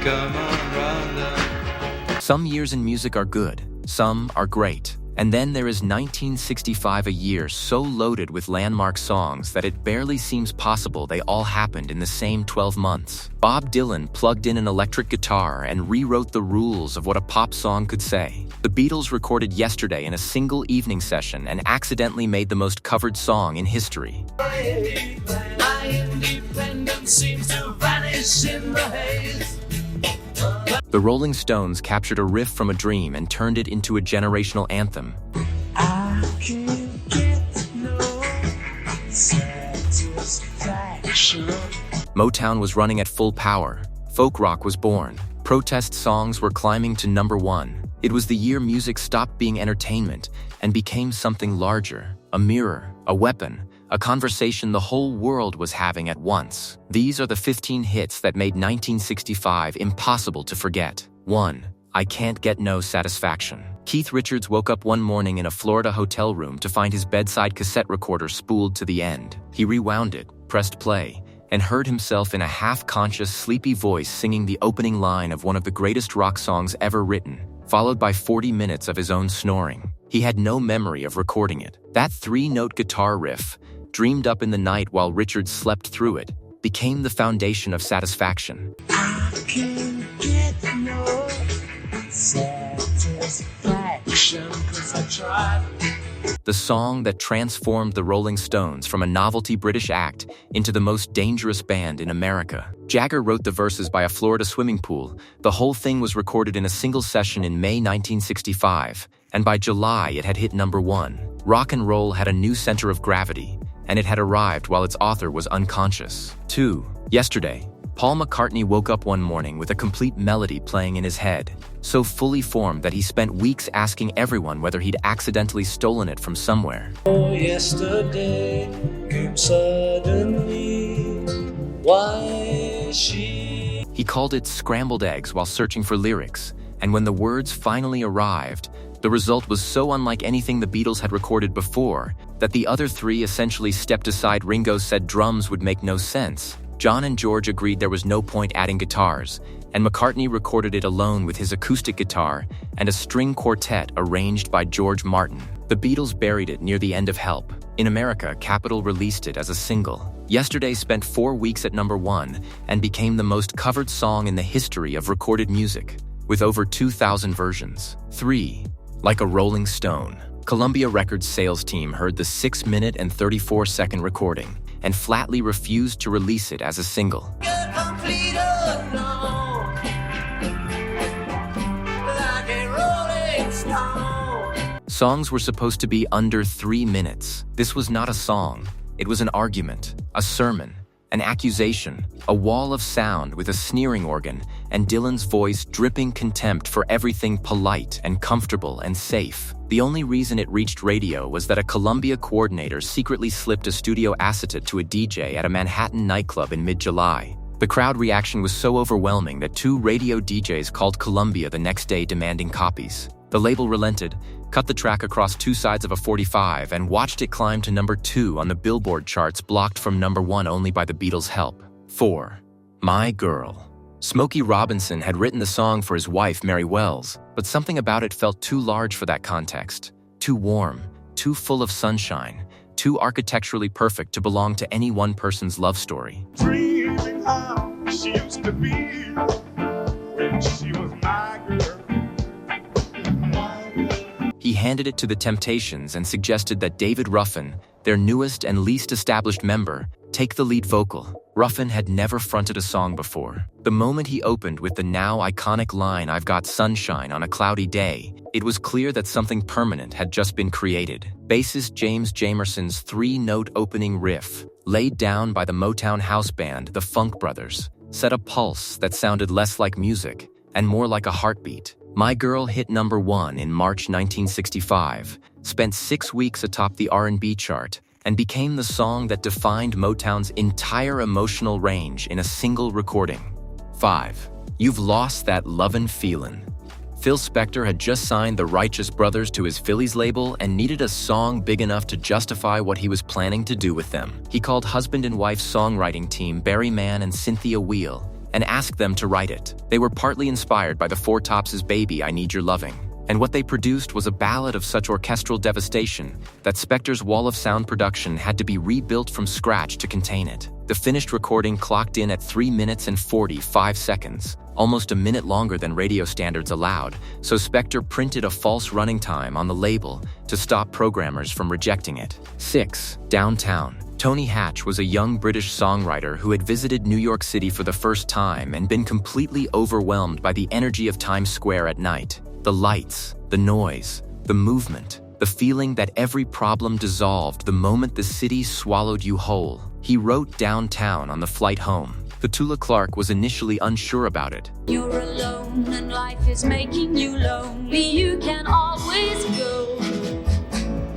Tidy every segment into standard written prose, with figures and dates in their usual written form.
come on, brother. Some years in music are good, some are great. And then there is 1965, a year so loaded with landmark songs that it barely seems possible they all happened in the same 12 months. Bob Dylan plugged in an electric guitar and rewrote the rules of what a pop song could say. The Beatles recorded Yesterday in a single evening session and accidentally made the most covered song in history. My independence seems to vanish in the haze. The Rolling Stones captured a riff from a dream and turned it into a generational anthem. I can't get no satisfaction. Motown was running at full power. Folk rock was born. Protest songs were climbing to #1. It was the year music stopped being entertainment and became something larger, a mirror, a weapon, a conversation the whole world was having at once. These are the 15 hits that made 1965 impossible to forget. 1. I Can't Get No Satisfaction. Keith Richards woke up one morning in a Florida hotel room to find his bedside cassette recorder spooled to the end. He rewound it, pressed play, and heard himself in a half-conscious, sleepy voice singing the opening line of one of the greatest rock songs ever written, followed by 40 minutes of his own snoring. He had no memory of recording it. That 3-note guitar riff, dreamed up in the night while Richards slept through it, became the foundation of Satisfaction. I can't get no satisfaction 'cause I tried. The song that transformed the Rolling Stones from a novelty British act into the most dangerous band in America. Jagger wrote the verses by a Florida swimming pool. The whole thing was recorded in a single session in May 1965, and by July it had hit #1. Rock and roll had a new center of gravity, and it had arrived while its author was unconscious. 2. Yesterday, Paul McCartney woke up one morning with a complete melody playing in his head, so fully formed that he spent weeks asking everyone whether he'd accidentally stolen it from somewhere. Oh, yesterday came suddenly. Why she? He called it scrambled eggs while searching for lyrics, and when the words finally arrived, the result was so unlike anything the Beatles had recorded before that the other three essentially stepped aside. Ringo said drums would make no sense. John and George agreed there was no point adding guitars, and McCartney recorded it alone with his acoustic guitar and a string quartet arranged by George Martin. The Beatles buried it near the end of Help. In America, Capitol released it as a single. Yesterday spent 4 weeks at #1 and became the most covered song in the history of recorded music, with over 2,000 versions. 3. Like a Rolling Stone. Columbia Records' sales team heard the 6-minute and 34-second recording and flatly refused to release it as a single. Songs were supposed to be under 3 minutes. This was not a song. It was an argument, a sermon, an accusation, a wall of sound with a sneering organ, and Dylan's voice dripping contempt for everything polite and comfortable and safe. The only reason it reached radio was that a Columbia coordinator secretly slipped a studio acetate to a DJ at a Manhattan nightclub in mid-July. The crowd reaction was so overwhelming that 2 radio DJs called Columbia the next day demanding copies. The label relented, cut the track across 2 sides of a 45, and watched it climb to #2 on the Billboard charts, blocked from #1 only by the Beatles' help. 4. My Girl. Smokey Robinson had written the song for his wife, Mary Wells, but something about it felt too large for that context. Too warm, too full of sunshine, too architecturally perfect to belong to any one person's love story. Dreaming how she used to be when she was my girl. He handed it to the Temptations and suggested that David Ruffin, their newest and least established member, take the lead vocal. Ruffin had never fronted a song before. The moment he opened with the now iconic line, "I've got sunshine on a cloudy day," it was clear that something permanent had just been created. Bassist James Jamerson's 3-note opening riff, laid down by the Motown house band, the Funk Brothers, set a pulse that sounded less like music and more like a heartbeat. My Girl hit #1 in March 1965, spent 6 weeks atop the R&B chart, and became the song that defined Motown's entire emotional range in a single recording. 5. You've Lost That Lovin' Feelin'. Phil Spector had just signed the Righteous Brothers to his Phillies label and needed a song big enough to justify what he was planning to do with them. He called husband and wife songwriting team Barry Mann and Cynthia Weil and asked them to write it. They were partly inspired by the Four Tops' Baby, I Need Your Loving, and what they produced was a ballad of such orchestral devastation that Spector's wall of sound production had to be rebuilt from scratch to contain it. The finished recording clocked in at 3 minutes and 45 seconds, almost a minute longer than radio standards allowed, so Spector printed a false running time on the label to stop programmers from rejecting it. 6. Downtown. Tony Hatch was a young British songwriter who had visited New York City for the first time and been completely overwhelmed by the energy of Times Square at night. The lights, the noise, the movement, the feeling that every problem dissolved the moment the city swallowed you whole. He wrote Downtown on the flight home. Petula Clark was initially unsure about it. You're alone and life is making you lonely. You can always go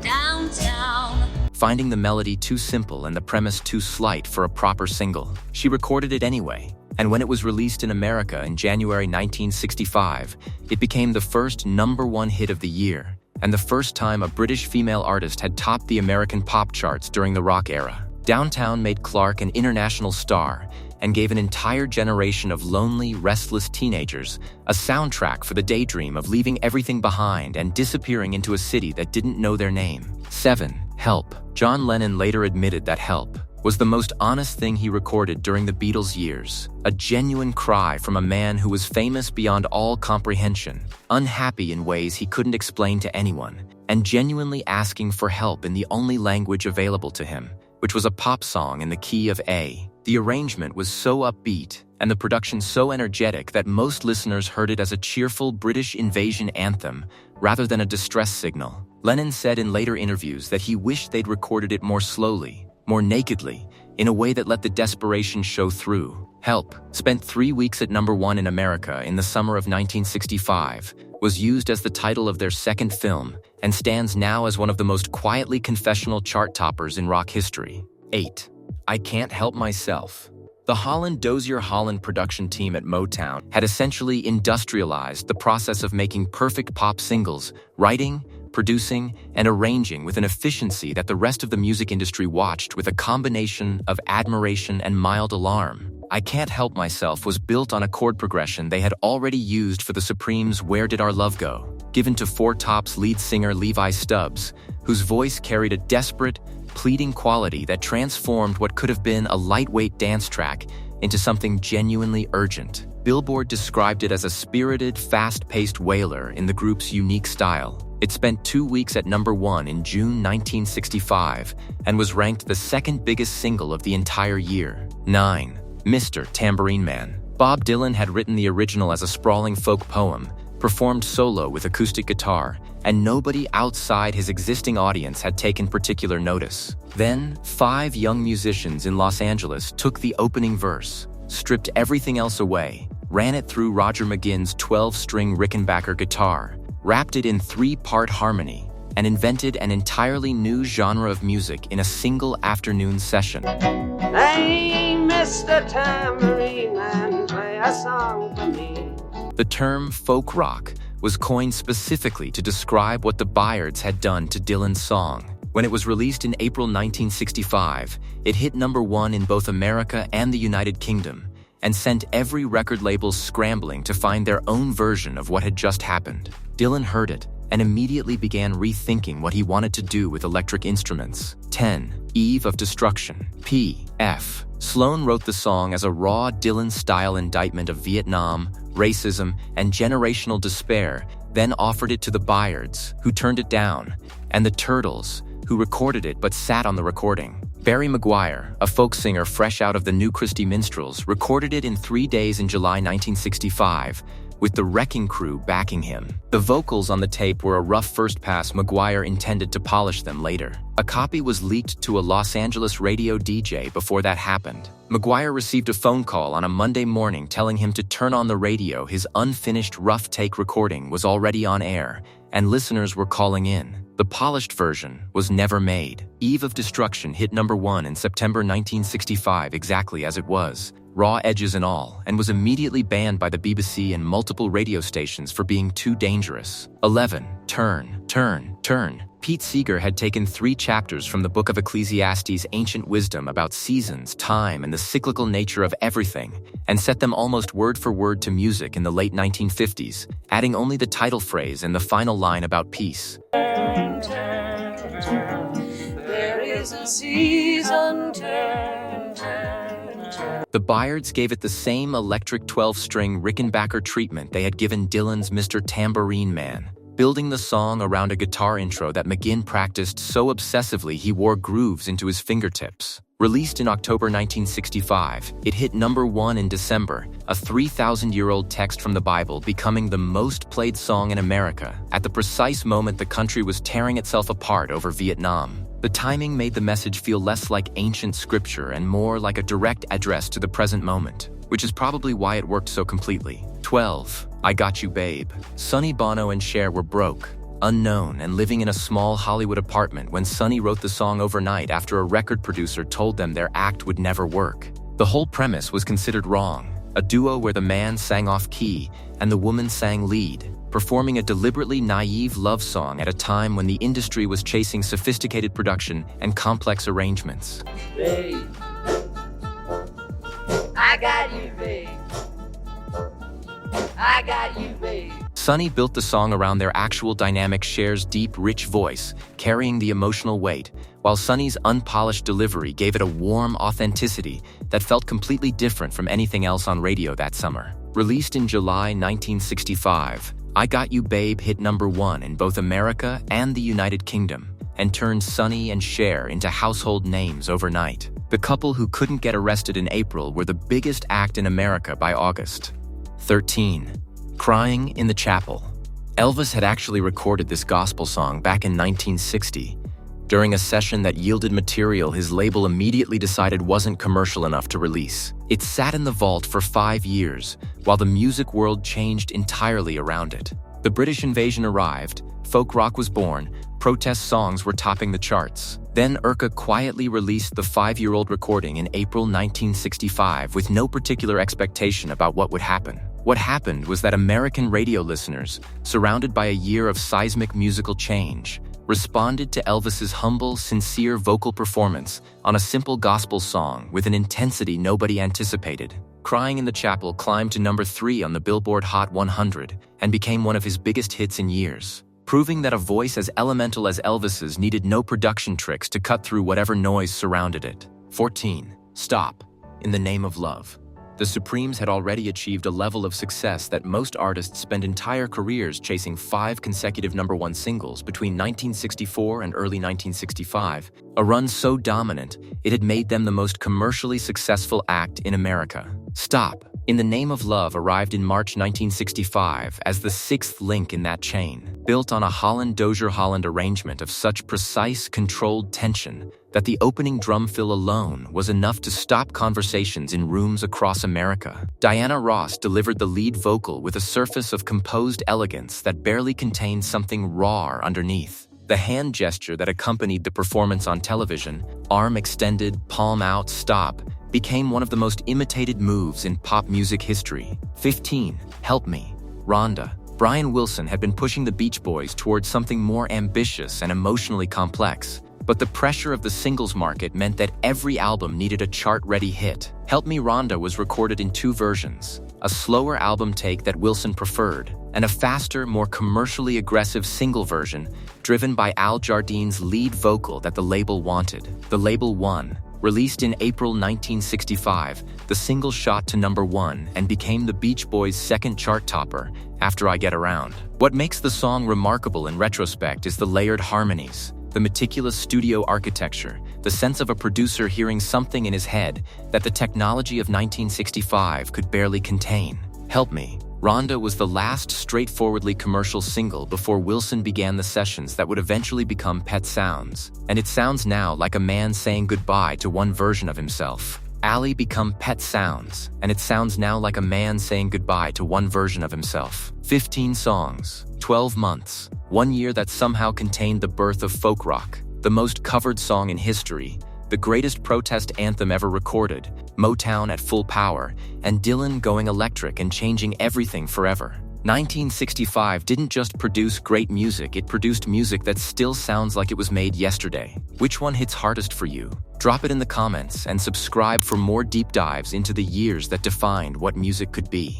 downtown. Finding the melody too simple and the premise too slight for a proper single, she recorded it anyway. And when it was released in America in January 1965, it became the first #1 hit of the year, and the first time a British female artist had topped the American pop charts during the rock era. Downtown made Clark an international star and gave an entire generation of lonely, restless teenagers a soundtrack for the daydream of leaving everything behind and disappearing into a city that didn't know their name. 7. Help. John Lennon later admitted that Help was the most honest thing he recorded during the Beatles' years, a genuine cry from a man who was famous beyond all comprehension, unhappy in ways he couldn't explain to anyone, and genuinely asking for help in the only language available to him, which was a pop song in the key of A. The arrangement was so upbeat, and the production so energetic that most listeners heard it as a cheerful British invasion anthem rather than a distress signal. Lennon said in later interviews that he wished they'd recorded it more slowly, more nakedly, in a way that let the desperation show through. Help, spent 3 weeks at #1 in America in the summer of 1965, was used as the title of their second film and stands now as one of the most quietly confessional chart toppers in rock history. 8. I Can't Help Myself. The Holland Dozier Holland production team at Motown had essentially industrialized the process of making perfect pop singles, writing, producing, and arranging with an efficiency that the rest of the music industry watched with a combination of admiration and mild alarm. I Can't Help Myself was built on a chord progression they had already used for the Supremes' Where Did Our Love Go?, given to Four Tops lead singer Levi Stubbs, whose voice carried a desperate, pleading quality that transformed what could have been a lightweight dance track into something genuinely urgent. Billboard described it as a spirited, fast-paced wailer in the group's unique style. It spent 2 weeks at #1 in June 1965 and was ranked the second biggest single of the entire year. 9. Mr. Tambourine Man. Bob Dylan had written the original as a sprawling folk poem, performed solo with acoustic guitar, and nobody outside his existing audience had taken particular notice. Then, 5 young musicians in Los Angeles took the opening verse, stripped everything else away, ran it through Roger McGuinn's 12-string Rickenbacker guitar, wrapped it in 3-part harmony, and invented an entirely new genre of music in a single afternoon session. Hey, Mr. Tambourine Man, play a song for me. The term folk rock was coined specifically to describe what the Byards had done to Dylan's song. When it was released in April 1965, it hit #1 in both America and the United Kingdom, and sent every record label scrambling to find their own version of what had just happened. Dylan heard it and immediately began rethinking what he wanted to do with electric instruments. 10. Eve of Destruction. P.F. Sloan wrote the song as a raw Dylan-style indictment of Vietnam, racism, and generational despair, then offered it to the Byards, who turned it down, and the Turtles, who recorded it but sat on the recording. Barry Maguire, a folk singer fresh out of the New Christy Minstrels, recorded it in 3 days in July 1965, with the Wrecking Crew backing him. The vocals on the tape were a rough first pass. Maguire intended to polish them later. A copy was leaked to a Los Angeles radio DJ before that happened. Maguire received a phone call on a Monday morning telling him to turn on the radio. His unfinished rough take recording was already on air, and listeners were calling in. The polished version was never made. Eve of Destruction hit #1 in September 1965 exactly as it was, raw edges and all, and was immediately banned by the BBC and multiple radio stations for being too dangerous. 11. Turn, Turn, Turn. Pete Seeger had taken 3 chapters from the book of Ecclesiastes' ancient wisdom about seasons, time, and the cyclical nature of everything, and set them almost word for word to music in the late 1950s, adding only the title phrase and the final line about peace. Turn, turn, turn. There is a season, turn, turn, turn. The Byards gave it the same electric 12-string Rickenbacker treatment they had given Dylan's Mr. Tambourine Man, building the song around a guitar intro that McGinn practiced so obsessively he wore grooves into his fingertips. Released in October 1965, it hit #1 in December, a 3,000-year-old text from the Bible becoming the most played song in America at the precise moment the country was tearing itself apart over Vietnam. The timing made the message feel less like ancient scripture and more like a direct address to the present moment, which is probably why it worked so completely. 12. I Got You Babe. Sonny Bono and Cher were broke, unknown, and living in a small Hollywood apartment when Sonny wrote the song overnight after a record producer told them their act would never work. The whole premise was considered wrong, a duo where the man sang off-key and the woman sang lead, performing a deliberately naive love song at a time when the industry was chasing sophisticated production and complex arrangements. Babe, I got you, babe. I got you, babe. Sonny built the song around their actual dynamic Cher's deep, rich voice, carrying the emotional weight, while Sonny's unpolished delivery gave it a warm authenticity that felt completely different from anything else on radio that summer. Released in July 1965, I Got You Babe hit #1 in both America and the United Kingdom, and turned Sonny and Cher into household names overnight. The couple who couldn't get arrested in April were the biggest act in America by August. 13. Crying in the Chapel. Elvis had actually recorded this gospel song back in 1960. During a session that yielded material his label immediately decided wasn't commercial enough to release. It sat in the vault for 5 years, while the music world changed entirely around it. The British invasion arrived, folk rock was born, protest songs were topping the charts. Then Urca quietly released the 5-year-old recording in April 1965 with no particular expectation about what would happen. What happened was that American radio listeners, surrounded by a year of seismic musical change, responded to Elvis's humble, sincere vocal performance on a simple gospel song with an intensity nobody anticipated. Crying in the Chapel climbed to #3 on the Billboard Hot 100 and became one of his biggest hits in years, proving that a voice as elemental as Elvis's needed no production tricks to cut through whatever noise surrounded it. 14. Stop. In the Name of Love. The Supremes had already achieved a level of success that most artists spend entire careers chasing 5 consecutive #1 singles between 1964 and early 1965, a run so dominant it had made them the most commercially successful act in America. Stop. In the Name of Love arrived in March 1965 as the 6th link in that chain, built on a Holland-Dozier Holland arrangement of such precise, controlled tension that the opening drum fill alone was enough to stop conversations in rooms across America. Diana Ross delivered the lead vocal with a surface of composed elegance that barely contained something raw underneath. The hand gesture that accompanied the performance on television, arm extended, palm out, stop, became one of the most imitated moves in pop music history. 15. Help Me. Rhonda. Brian Wilson had been pushing the Beach Boys towards something more ambitious and emotionally complex, but the pressure of the singles market meant that every album needed a chart-ready hit. Help Me Rhonda was recorded in 2 versions, a slower album take that Wilson preferred, and a faster, more commercially aggressive single version driven by Al Jardine's lead vocal that the label wanted. The label won. Released in April 1965, the single shot to #1 and became the Beach Boys' second chart topper after I Get Around. What makes the song remarkable in retrospect is the layered harmonies, the meticulous studio architecture, the sense of a producer hearing something in his head that the technology of 1965 could barely contain. Help Me. Rhonda was the last straightforwardly commercial single before Wilson began the sessions that would eventually become Pet Sounds, and it sounds now like a man saying goodbye to one version of himself. Alley become Pet Sounds, and it sounds now like a man saying goodbye to one version of himself. 15 songs, 12 months, 1 year that somehow contained the birth of folk rock, the most covered song in history, the greatest protest anthem ever recorded, Motown at full power, and Dylan going electric and changing everything forever. 1965 didn't just produce great music, it produced music that still sounds like it was made yesterday. Which one hits hardest for you? Drop it in the comments and subscribe for more deep dives into the years that defined what music could be.